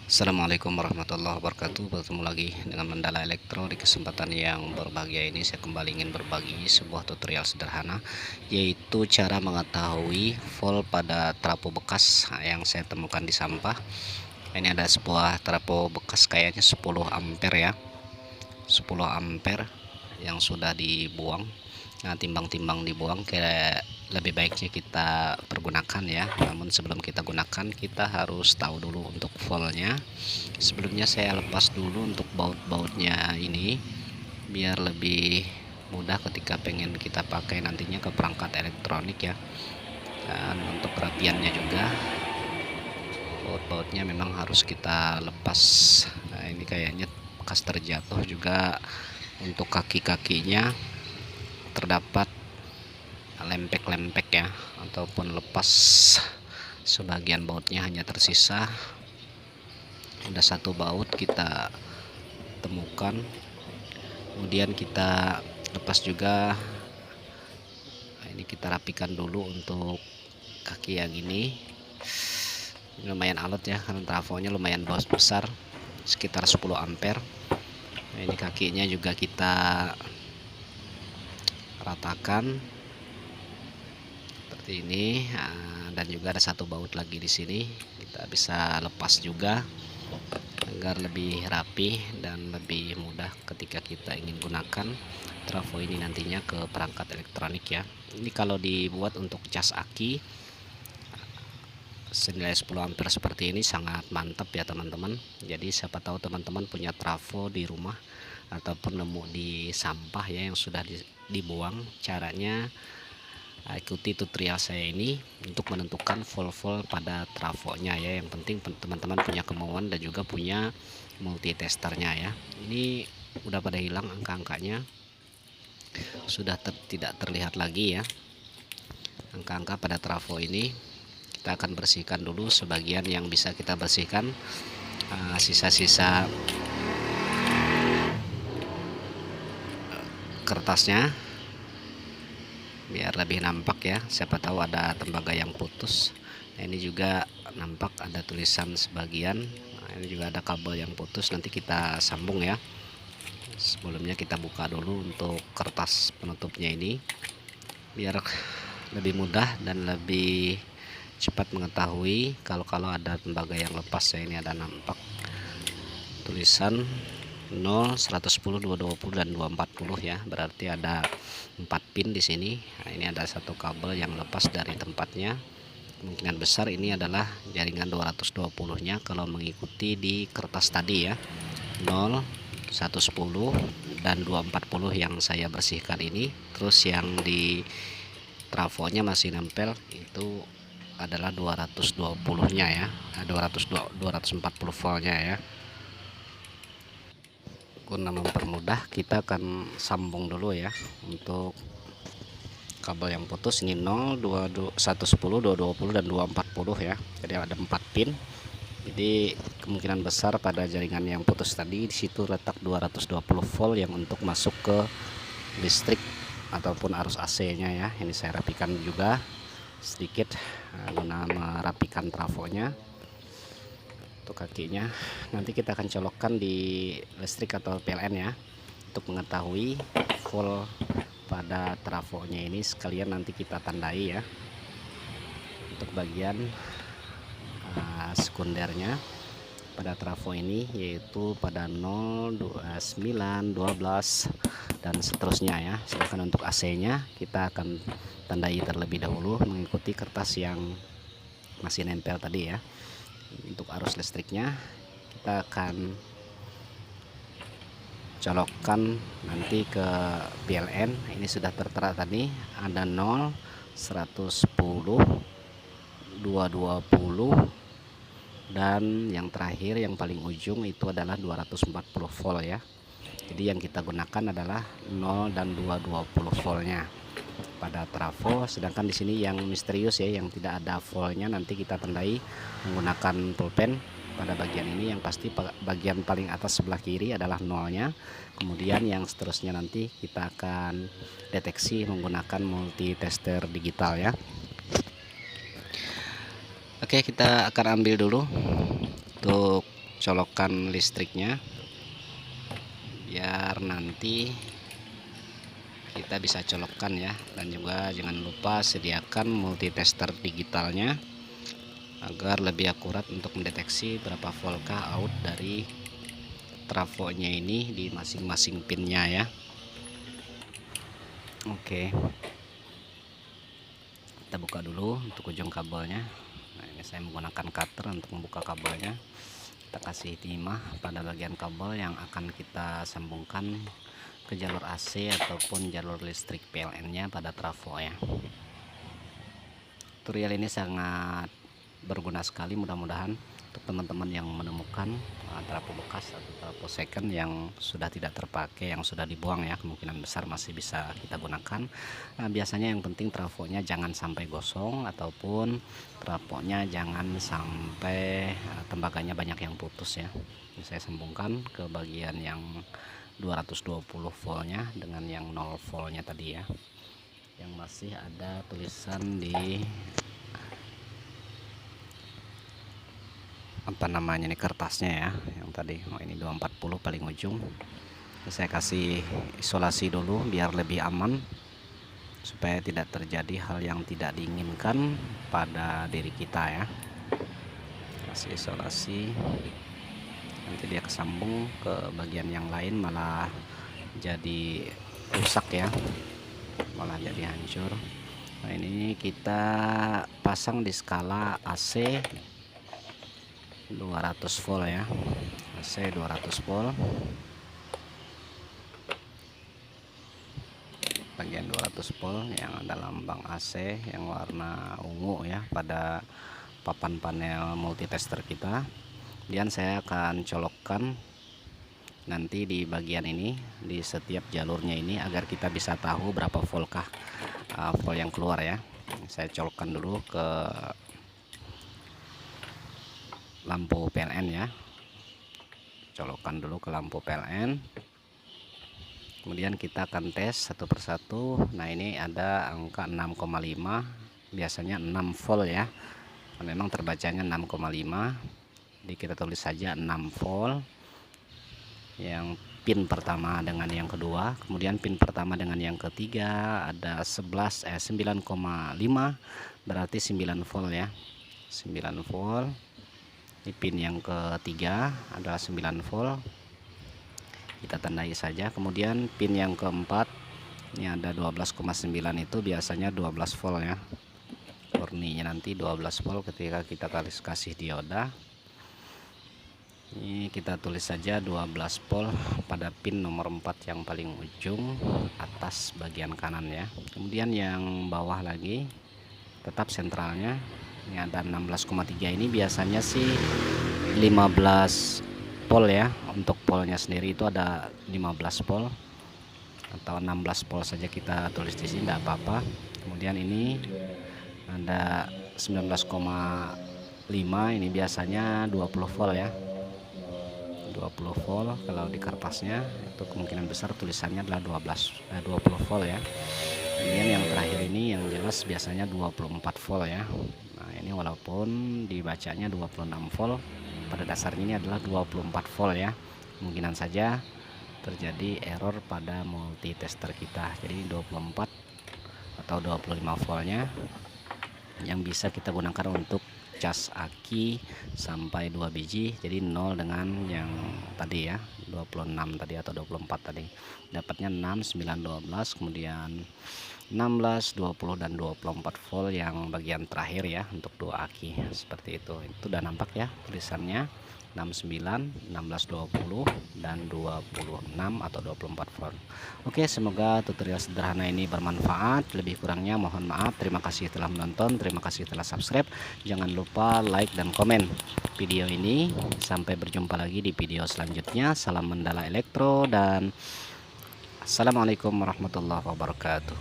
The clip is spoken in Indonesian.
Assalamualaikum warahmatullahi wabarakatuh. Bertemu lagi dengan Mandala Elektro. Di kesempatan yang berbahagia ini saya kembali ingin berbagi sebuah tutorial sederhana, yaitu cara mengetahui volt pada trafo bekas yang saya temukan di sampah. Ini ada sebuah trafo bekas kayaknya 10 ampere ya, 10 ampere yang sudah dibuang. Nah, timbang-timbang dibuang, kayak lebih baiknya kita pergunakan ya. Namun sebelum kita gunakan, kita harus tahu dulu untuk voltnya. Sebelumnya saya lepas dulu untuk baut-bautnya ini, biar lebih mudah ketika pengen kita pakai nantinya ke perangkat elektronik ya. Dan untuk kerapiannya juga, baut-bautnya memang harus kita lepas. Nah, ini kayaknya bekas terjatuh juga. Untuk kaki-kakinya terdapat lempek-lempek ya, ataupun lepas. Sebagian bautnya hanya tersisa. Ada satu baut kita temukan, kemudian kita lepas juga. Nah, ini kita rapikan dulu untuk kaki yang ini lumayan alot ya, karena trafonya lumayan besar, sekitar 10 ampere. Nah, ini kakinya juga kita ratakan seperti ini. Nah, dan juga ada satu baut lagi di sini, kita bisa lepas juga agar lebih rapi dan lebih mudah ketika kita ingin gunakan trafo ini nantinya ke perangkat elektronik ya. Ini kalau dibuat untuk cas aki senilai 10 ampere seperti ini sangat mantap ya teman-teman. Jadi siapa tahu teman-teman punya trafo di rumah ataupun nemu di sampah ya yang sudah dibuang. Caranya ikuti tutorial saya ini untuk menentukan volt-volt pada trafonya ya. Yang penting teman-teman punya kemauan dan juga punya multitesternya ya. Ini udah pada hilang angka-angkanya, sudah tidak terlihat lagi ya angka-angka pada trafo ini. Kita akan bersihkan dulu sebagian yang bisa kita bersihkan, sisa-sisa kertasnya biar lebih nampak ya. Siapa tahu ada tembaga yang putus. Nah, ini juga nampak ada tulisan sebagian. Nah, ini juga ada kabel yang putus, nanti kita sambung ya. Sebelumnya kita buka dulu untuk kertas penutupnya ini biar lebih mudah dan lebih cepat mengetahui kalau ada tembaga yang lepas ya. Ini ada nampak tulisan 0, 110, 220 dan 240 ya, berarti ada 4 pin di sini. Nah, ini ada satu kabel yang lepas dari tempatnya. Kemungkinan besar ini adalah jaringan 220-nya kalau mengikuti di kertas tadi ya. 0, 110 dan 240 yang saya bersihkan ini. Terus yang di trafonya masih nempel itu adalah 220-nya ya. 240 voltnya ya. Guna mempermudah, kita akan sambung dulu ya untuk kabel yang putus. Ini 0, 110, 220 dan 240 ya. Jadi ada 4 pin. Jadi kemungkinan besar pada jaringan yang putus tadi di situ letak 220 volt yang untuk masuk ke listrik ataupun arus AC-nya ya. Ini saya rapikan juga sedikit guna merapikan trafonya. Untuk kakinya nanti kita akan colokkan di listrik atau PLN ya, untuk mengetahui volt pada trafonya ini. Sekalian nanti kita tandai ya untuk bagian sekundernya pada trafo ini, yaitu pada 0, 29, 12 dan seterusnya ya. Sedangkan untuk AC-nya kita akan tandai terlebih dahulu mengikuti kertas yang masih nempel tadi ya. Untuk arus listriknya kita akan colokkan nanti ke PLN. Ini sudah tertera tadi ada 0, 110, 220 dan yang terakhir yang paling ujung itu adalah 240 volt ya. Jadi yang kita gunakan adalah 0 dan 220 voltnya pada trafo. Sedangkan di sini yang misterius ya, yang tidak ada voltnya, nanti kita tandai menggunakan pulpen pada bagian ini. Yang pasti bagian paling atas sebelah kiri adalah nolnya, kemudian yang seterusnya nanti kita akan deteksi menggunakan multitester digital ya. Oke, kita akan ambil dulu untuk colokan listriknya biar nanti kita bisa colokkan ya. Dan juga jangan lupa sediakan multitester digitalnya agar lebih akurat untuk mendeteksi berapa voltkah out dari trafonya ini di masing-masing pinnya ya. Oke, kita buka dulu untuk ujung kabelnya. Nah, ini saya menggunakan cutter untuk membuka kabelnya. Kita kasih timah pada bagian kabel yang akan kita sambungkan ke jalur AC ataupun jalur listrik PLN-nya pada trafo ya. Tutorial ini sangat berguna sekali, mudah-mudahan untuk teman-teman yang menemukan trafo bekas atau trafo second yang sudah tidak terpakai, yang sudah dibuang ya, kemungkinan besar masih bisa kita gunakan. Nah, biasanya yang penting trafonya jangan sampai gosong ataupun trafonya jangan sampai tembaganya banyak yang putus ya. Ini saya sambungkan ke bagian yang 220 voltnya dengan yang 0 voltnya tadi ya, yang masih ada tulisan di apa namanya ini kertasnya ya, yang tadi. Oh, ini 240 paling ujung. Saya kasih isolasi dulu biar lebih aman, supaya tidak terjadi hal yang tidak diinginkan pada diri kita ya. Kasih isolasi, nanti dia kesambung ke bagian yang lain malah jadi rusak ya, malah jadi hancur. Nah, ini kita pasang di skala AC 200 volt ya, AC 200 volt, bagian 200 volt yang ada lambang AC yang warna ungu ya pada papan panel multitester kita. Kemudian saya akan colokkan nanti di bagian ini, di setiap jalurnya ini, agar kita bisa tahu berapa voltkah volt yang keluar ya. Saya colokkan dulu ke lampu PLN ya, colokkan dulu ke lampu PLN. Kemudian kita akan tes satu persatu. Nah, ini ada angka 6,5, biasanya 6 volt ya, memang terbacanya 6,5. Jadi kita tulis saja 6 volt yang pin pertama dengan yang kedua. Kemudian pin pertama dengan yang ketiga ada 9,5, berarti 9 volt ya, 9 volt. Ini pin yang ketiga adalah 9 volt, kita tandai saja. Kemudian pin yang keempat ini ada 12,9, itu biasanya 12 volt ya, murninya nanti 12 volt ketika kita kasih dioda. Ini kita tulis saja 12 volt pada pin nomor 4 yang paling ujung atas bagian kanan ya. Kemudian yang bawah lagi tetap sentralnya, ini ada 16,3, ini biasanya sih 15 volt ya. Untuk voltnya sendiri itu ada 15 volt atau 16 volt saja kita tulis di sini, tidak apa-apa. Kemudian ini ada 19,5, ini biasanya 20 volt ya, 20 volt. Kalau di kertasnya itu kemungkinan besar tulisannya adalah 20 volt ya. Kemudian yang terakhir ini yang jelas biasanya 24 volt ya. Nah, ini walaupun dibacanya 26 volt, pada dasarnya ini adalah 24 volt ya. Kemungkinan saja terjadi error pada multitester kita. Jadi 24 atau 25 voltnya yang bisa kita gunakan untuk cas aki sampai 2 biji. Jadi 0 dengan yang tadi ya, 26 tadi atau 24 tadi, dapatnya 6, 9, 12, kemudian 16, 20 dan 24 volt yang bagian terakhir ya untuk 2 aki. Seperti itu udah nampak ya tulisannya 69, 16, 20 dan 26 atau 24 volt. Oke, semoga tutorial sederhana ini bermanfaat. Lebih kurangnya mohon maaf. Terima kasih telah menonton, terima kasih telah subscribe. Jangan lupa like dan komen video ini. Sampai berjumpa lagi di video selanjutnya. Salam Mandala Elektro dan assalamualaikum warahmatullahi wabarakatuh.